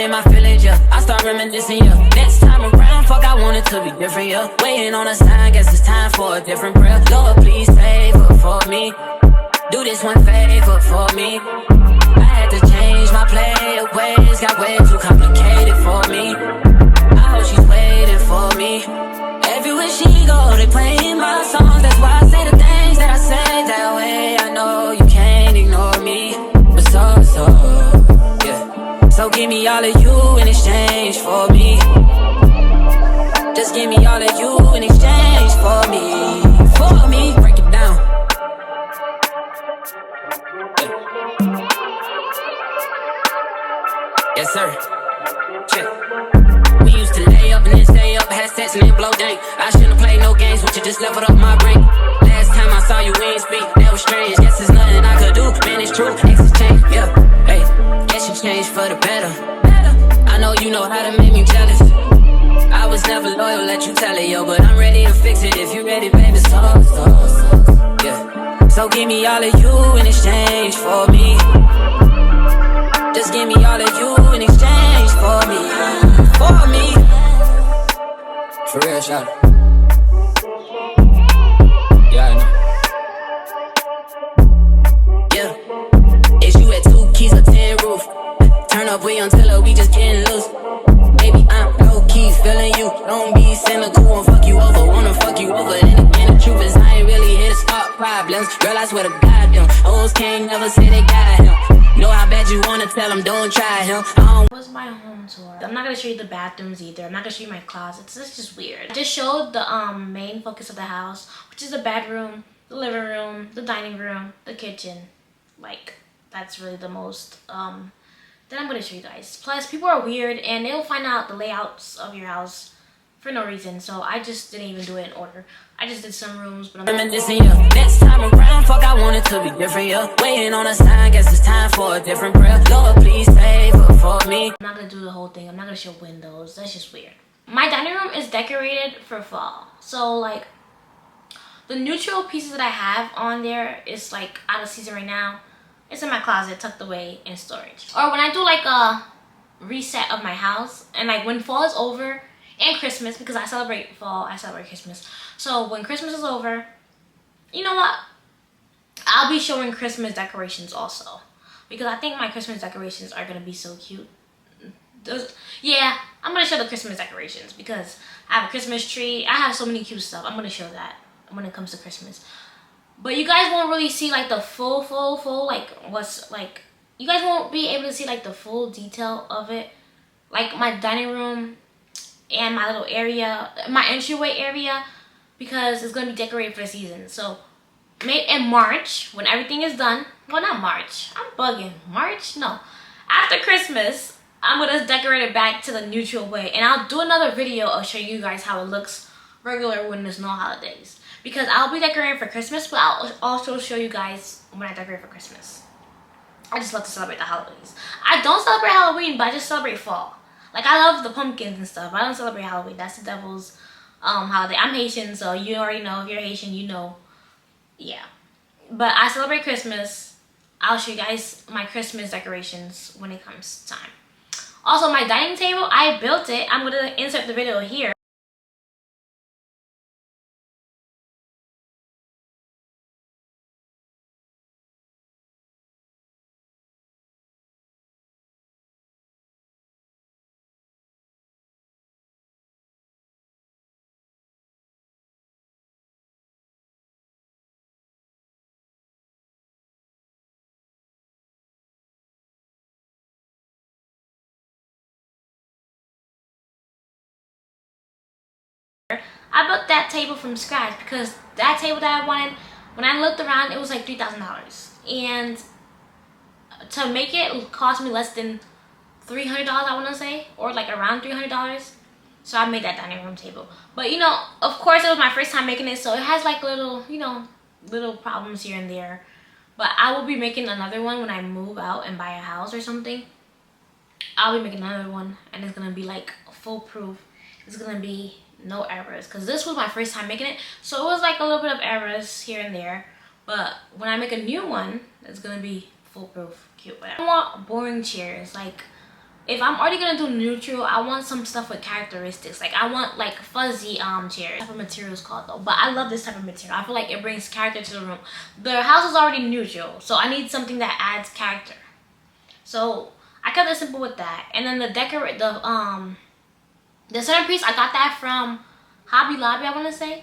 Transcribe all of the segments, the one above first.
in my feelings, yeah. I start reminiscing, yeah. Next time around, fuck, I want it to be different, yeah. Waiting on a sign, guess it's time for a different prayer. Lord, please favor for me. Do this one favor for me. I had to change my play ways, got way too complicated for me. I hope she's waiting for me. Everywhere she go, they playing my songs. That's why I say the things that I say that way. I know you can't ignore me, but so, yeah. So give me all of you in exchange for me. Just give me all of you in exchange for me. For me, break it down. Yes, sir. Check. We used to lay up and then stay up, had sex and then blow dank. I shouldn't played no games with you, just leveled up my brain. Last time I saw you, we ain't speak, that was strange. Guess there's nothing I could do, man, it's true. Exes change, yeah. Hey, guess you changed for the better. I know you know how to make me jealous. I was never loyal, let you tell it, yo. But I'm ready to fix it if you ready, baby. So, yeah. So give me all of you in exchange for me. Just give me all of you in exchange for me. For me. For real, shout it. Yeah, I know. Yeah. Is you at 2 keys or 10 roof? Turn up, we until her, we just getting loose. Baby, I'm low key feeling you. Don't be cynical, won't fuck you over. Wanna fuck you over. Then again, the truth is I ain't really here to start problems. Girl, I swear to God, them hoes can't never say they got him. Know how bad you wanna tell them, don't try him. That was my home tour. I'm not gonna show you the bathrooms either. I'm not gonna show you my closets. It's just weird. I just showed the main focus of the house, which is the bedroom, the living room, the dining room, the kitchen. Like, that's really the most that I'm gonna show you guys. Plus, people are weird and they'll find out the layouts of your house for no reason. So I just didn't even do it in order. I just did some rooms, but I'm reminiscing, yeah. Next time around, fuck, I want it to be different, yeah. Waiting on a sign, guess it's time for a different prayer. Lord, please favor for me. I'm not gonna do the whole thing. I'm not gonna show windows. That's just weird. My dining room is decorated for fall. So like the neutral pieces that I have on there is like out of season right now. It's in my closet, tucked away in storage. Or when I do like a reset of my house, and like when fall is over and Christmas, because I celebrate fall, I celebrate Christmas. So when Christmas is over, you know what? I'll be showing Christmas decorations also, because I think my Christmas decorations are gonna be so cute. Yeah, I'm gonna show the Christmas decorations because I have a Christmas tree. I have so many cute stuff. I'm gonna show that when it comes to Christmas. But you guys won't really see like the full like what's like, you guys won't be able to see like the full detail of it. Like my dining room and my little area, my entryway area, because it's gonna be decorated for the season. So maybe in March, when everything is done, well, not March, I'm bugging, March, no, after Christmas, I'm gonna decorate it back to the neutral way, and I'll do another video of showing you guys how it looks regular when there's no holidays, because I'll be decorating for Christmas, but I'll also show you guys when I decorate for Christmas. I just love to celebrate the holidays. I don't celebrate Halloween, but I just celebrate fall. Like, I love the pumpkins and stuff. I don't celebrate Halloween. That's the devil's holiday. I'm Haitian, so you already know. If you're Haitian, you know. Yeah. But I celebrate Christmas. I'll show you guys my Christmas decorations when it comes time. Also, my dining table, I built it. I'm going to insert the video here. I built that table from scratch because that table that I wanted, when I looked around, it was like $3,000. And to make it cost me less than $300, I want to say, or like around $300. So I made that dining room table. But you know, of course, it was my first time making it, so it has like little, you know, little problems here and there. But I will be making another one when I move out and buy a house or something. I'll be making another one, and it's gonna be like foolproof. It's gonna be no errors, because this was my first time making it, so it was like a little bit of errors here and there. But when I make a new one, it's gonna be foolproof, cute. But I want boring chairs. Like, if I'm already gonna do neutral, I want some stuff with characteristics. Like I want like fuzzy chairs. What type of material is called though? But I love this type of material. I feel like it brings character to the room. The house is already neutral, so I need something that adds character. So I kept it simple with that. And then the centerpiece, I got that from Hobby Lobby, I want to say.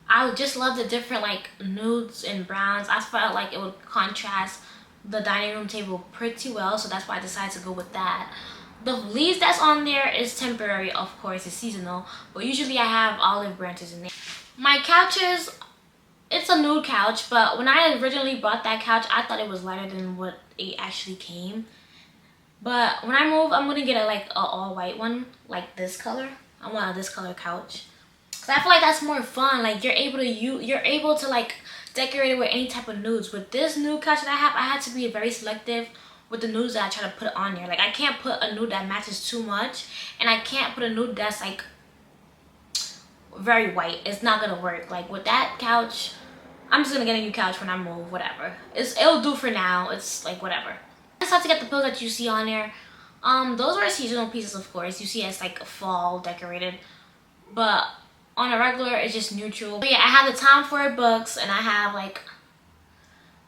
I just love the different like nudes and browns. I felt like it would contrast the dining room table pretty well, so that's why I decided to go with that. The leaves that's on there is temporary, of course, it's seasonal, but usually I have olive branches in there. My couches, it's a nude couch, but when I originally bought that couch, I thought it was lighter than what it actually came. But when I move, I'm gonna get a all white one, like this color. I want a this color couch, cause I feel like that's more fun. Like you're able to like decorate it with any type of nudes. With this nude couch that I had to be very selective with the nudes that I try to put on there. Like I can't put a nude that matches too much, and I can't put a nude that's like very white. It's not gonna work. Like with that couch, I'm just gonna get a new couch when I move. Whatever, it'll do for now. It's like whatever. I decided to get the pillows that you see on there. Those are seasonal pieces, of course. You see it's like fall decorated, but on a regular it's just neutral. But yeah, I have the Tom Ford books, and I have like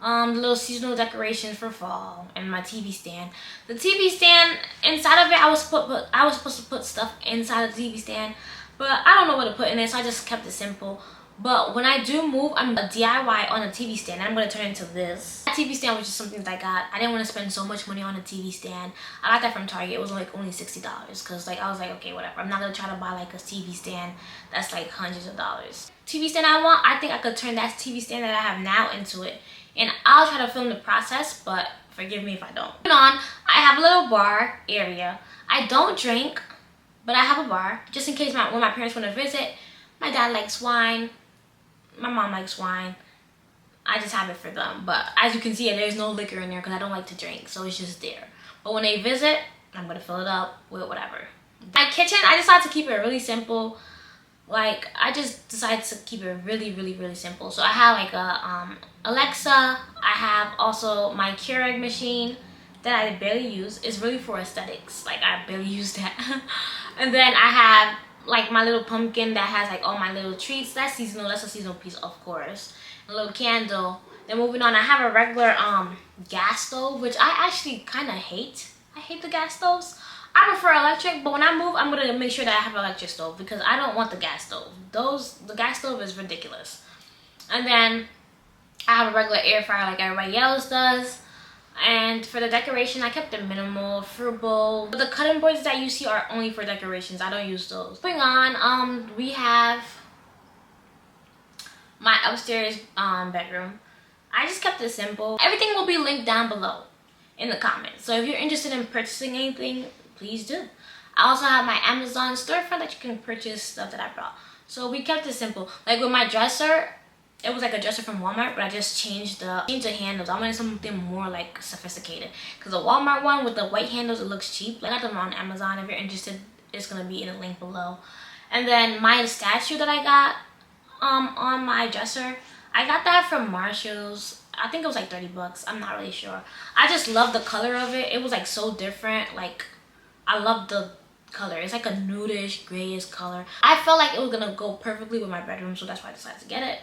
little seasonal decorations for fall, and my TV stand. The TV stand, inside of it, I was supposed to put stuff inside the TV stand, but I don't know what to put in it, so I just kept it simple. But when I do move, I'm gonna DIY on a TV stand, and I'm gonna turn it into this. That TV stand was just something that I got. I didn't want to spend so much money on a TV stand. I got that from Target. It was like only $60, because like I was like, okay, whatever. I'm not gonna try to buy like a TV stand that's like hundreds of dollars. TV stand I want, I think I could turn that TV stand that I have now into it, and I'll try to film the process, but forgive me if I don't. Moving on, I have a little bar area. I don't drink, but I have a bar just in case when my parents want to visit. My dad likes wine. My mom likes wine. I just have it for them. But as you can see, there's no liquor in there because I don't like to drink, so it's just there. But when they visit, I'm gonna fill it up with whatever. My kitchen, I decided to keep it really simple. Like I just decided to keep it really simple. So I have like a Alexa. I have also my Keurig machine that I barely use. It's really for aesthetics. Like I barely use that. And then I have like my little pumpkin that has like all my little treats. That's seasonal. That's a seasonal piece, of course. A little candle. Then moving on, I have a regular gas stove, which I actually kind of hate. I hate the gas stoves. I prefer electric, but when I move, I'm gonna make sure that I have an electric stove because I don't want the gas stove. The gas stove is ridiculous. And then I have a regular air fryer like everybody else does. And for the decoration, I kept it minimal, fruit bowl. But the cutting boards that you see are only for decorations. I don't use those. Moving on, we have my upstairs bedroom. I just kept it simple. Everything will be linked down below in the comments. So if you're interested in purchasing anything, please do. I also have my Amazon storefront that you can purchase stuff that I brought. So we kept it simple. Like with my dresser, it was like a dresser from Walmart, but I just changed the handles. I wanted something more like sophisticated. Because the Walmart one with the white handles, it looks cheap. I got them on Amazon. If you're interested, it's gonna be in the link below. And then my statue that I got on my dresser, I got that from Marshall's. I think it was like 30 bucks. I'm not really sure. I just love the color of it. It was like so different. Like I love the color. It's like a nudish, grayish color. I felt like it was gonna go perfectly with my bedroom, so that's why I decided to get it.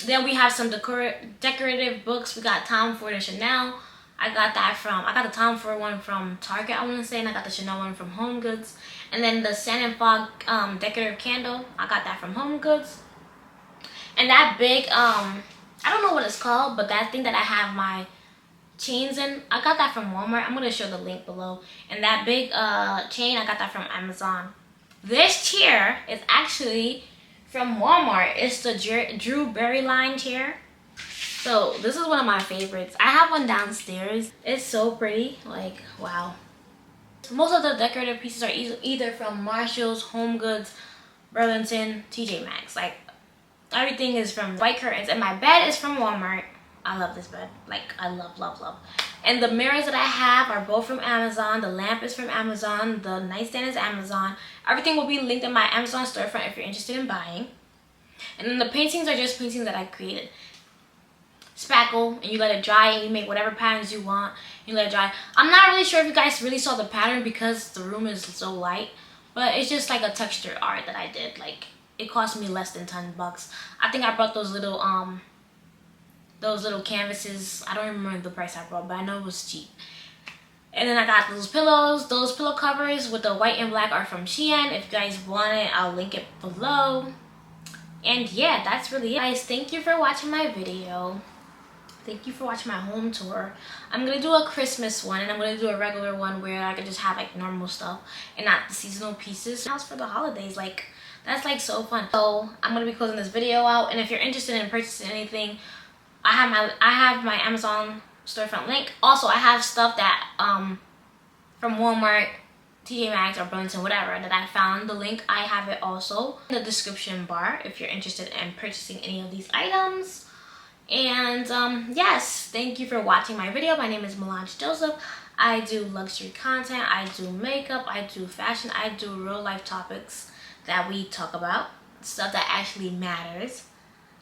Then we have some decorative books. We got Tom Ford and Chanel. I got the Tom Ford one from Target, I want to say, and I got the Chanel one from Home Goods. And then the Sand and Fog decorative candle, I got that from Home Goods. And that big, I don't know what it's called, but that thing that I have my chains in, I got that from Walmart. I'm going to show the link below. And that big chain, I got that from Amazon. This chair is actually from Walmart. It's the Drew Berryline chair. So this is one of my favorites. I have one downstairs. It's so pretty. Like, wow. Most of the decorative pieces are either from Marshall's, Home Goods, Burlington, TJ Maxx. Like, everything is from white curtains. And my bed is from Walmart. I love this bed. Like, I love. And the mirrors that I have are both from Amazon. The lamp is from Amazon. The nightstand is Amazon. Everything will be linked in my Amazon storefront if you're interested in buying. And then the paintings are just paintings that I created. spackle and you let it dry, and you make whatever patterns you want. You let it dry. I'm not really sure if you guys really saw the pattern because the room is so light, but it's just like a texture art that I did. Like, it cost me less than 10 bucks. I think I brought those little canvases. I don't remember the price I brought, but I know it was cheap. And then I got those pillows. Those pillow covers with the white and black are from Shein. If you guys want it, I'll link it below. And yeah, that's really it. Guys, thank you for watching my video. Thank you for watching my home tour. I'm going to do a Christmas one, and I'm going to do a regular one where I could just have like normal stuff and not the seasonal pieces. House for the holidays, like, that's like so fun. So I'm going to be closing this video out, and if you're interested in purchasing anything, I have my Amazon storefront link. Also, I have stuff that from Walmart, TJ MAXX, or Burlington, whatever, that I found. The link, I have it also in the description bar if you're interested in purchasing any of these items. And yes, thank you for watching my video. My name is Milange.J. I do luxury content, I do makeup, I do fashion, I do real life topics that we talk about, stuff that actually matters,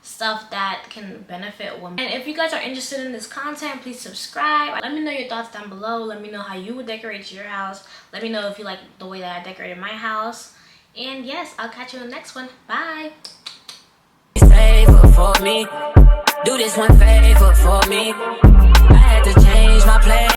stuff that can benefit women. And if you guys are interested in this content, please subscribe. Let me know your thoughts down below. Let me know how you would decorate your house. Let me know if you like the way that I decorated my house. And yes, I'll catch you in the next one. Bye. Favor for me. Do this one favor for me. I had to change my plan.